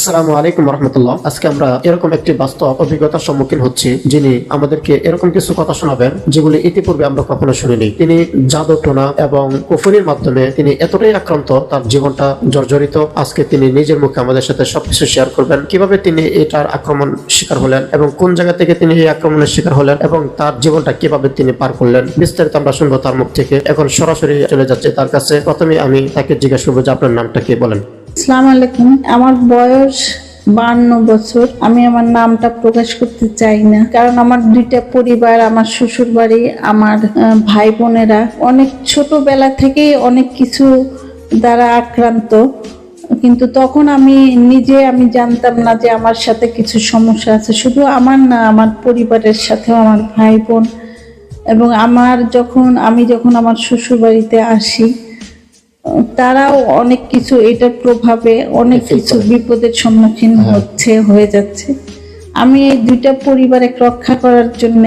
আসসালামু আলাইকুম রহমতুল্লাহ। আজকে আমরা এরকম একটি বাস্তব অভিজ্ঞতার সম্মুখীন হচ্ছি, যিনি আমাদেরকে এরকম কিছু কথা শোনাবেন যেগুলি ইতিপূর্বে আমরা কখনো শুনিনি। তিনি জাদু টোনা এবং কুফরির মাধ্যমে তিনি এতটাই আক্রান্ত, তার জীবনটা জর্জরিত। আজকে তিনি নিজের মুখে আমাদের সাথে সবকিছু শেয়ার করবেন, কিভাবে তিনি এটার আক্রমণ শিকার হলেন এবং কোন জায়গা থেকে তিনি এই আক্রমণের শিকার হলেন এবং তার জীবনটা কিভাবে তিনি পার করলেন। বিস্তারিত আমরা শুনবো তার মুখ থেকে। এখন সরাসরি চলে যাচ্ছে তার কাছে। প্রথমে আমি তাকে জিজ্ঞাসা করবো যে আপনার নামটা কি, বলেন। আসসালামু আলাইকুম। আমার বয়স 52 বছর। আমি আমার নামটা প্রকাশ করতে চাই না, কারণ আমার দুইটা পরিবার, আমার শ্বশুর বাড়ি, আমার ভাই বোনেরা অনেক ছোটবেলা থেকেই অনেক কিছু দ্বারা আক্রান্ত। কিন্তু তখন আমি জানতাম না যে আমার সাথে কিছু সমস্যা আছে। শুধু আমার না, আমার পরিবারের সাথেও আমার ভাই বোন এবং আমি যখন আমার শ্বশুর বাড়িতে আসি, তারাও অনেক কিছু এটার প্রভাবে অনেক কিছু বিপদের সম্মুখীন হয়ে যাচ্ছে। আমি এই দুইটা পরিবারকে রক্ষা করার জন্য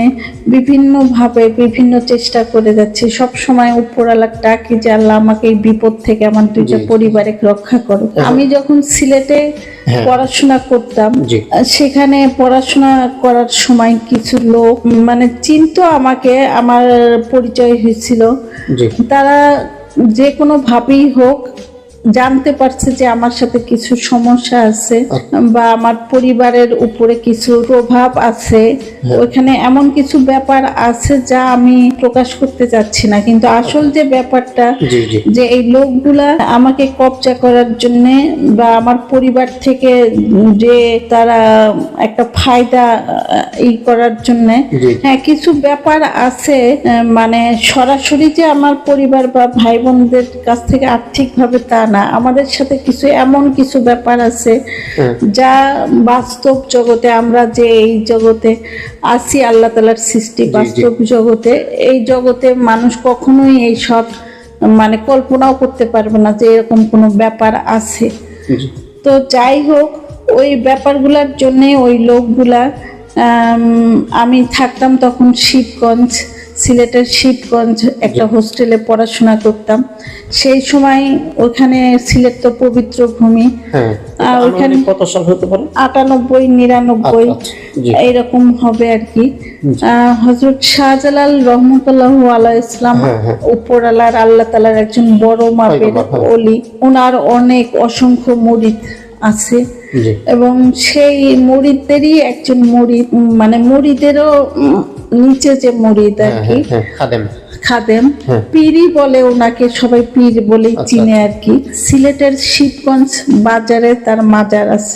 বিভিন্নভাবে বিভিন্ন চেষ্টা করে যাচ্ছি। সব সময় উপরওয়ালা ডাকি যে আল্লাহ আমাকে এই বিপদ থেকে আমার দুইটা পরিবারকে রক্ষা করো। আমি যখন সিলেটে পড়াশোনা করতাম, সেখানে পড়াশোনা করার সময় কিছু লোক চিনতো আমাকে, আমার পরিচয় হয়েছিল। তারা যে কোনো ভাবেই হোক জানতে পারছে যে আমার সাথে কিছু সমস্যা আছে বা আমার পরিবারের উপরে কিছু প্রভাব আছে। ওইখানে এমন কিছু ব্যাপার আছে যা আমি প্রকাশ করতে চাচ্ছি না, কিন্তু আসল যে ব্যাপারটা, যে এই লোকগুলা আমাকে কবজা করার জন্য বা আমার পরিবার থেকে যে তারা একটা ফায়দা করার জন্য, হ্যাঁ কিছু ব্যাপার আছে। সরাসরি যে আমার পরিবার বা ভাই বোনদের কাছ থেকে আর্থিকভাবে তা না, আমাদের সাথে এমন কিছু ব্যাপার আছে যা বাস্তব জগতে, আমরা যে এই জগতে আছি, আল্লাহ তাআলার সৃষ্টি বাস্তব জগতে, এই জগতে মানুষ কখনোই এই সব কল্পনাও করতে পারবে না যে এরকম কোনো ব্যাপার আছে। তো যাই হোক, ওই ব্যাপারগুলোর জন্য ওই লোকগুলা, আমি থাকতাম তখন শিবগঞ্জ, সিলেটের শিবগঞ্জ একটা হোস্টেলে পড়াশোনা করতাম। সেই সময় ওখানে সিলেট তো পবিত্র ভূমি, ওখানে কত সাল হতে পারে, 98-99 এইরকম হবে আর কি। হযরত শাহজালাল রহমতুল্লাহু আলাইহি ইসলাম, উপরওয়ালার আল্লাহ তাআলার একজন বড় মাপের ওলি, ওনার অনেক অসংখ্য মুরিদ আছে এবং সেই মুরিদদেরই একজন মুরিদ, মুরিদেরও নিচে যে মুরিদ আর কি, খাদেম, পীরই বলে ওনাকে, সবাই পীর বলেই চিনে আর কি। সিলেটের শিবগঞ্জ বাজারে তার মাজার আছে।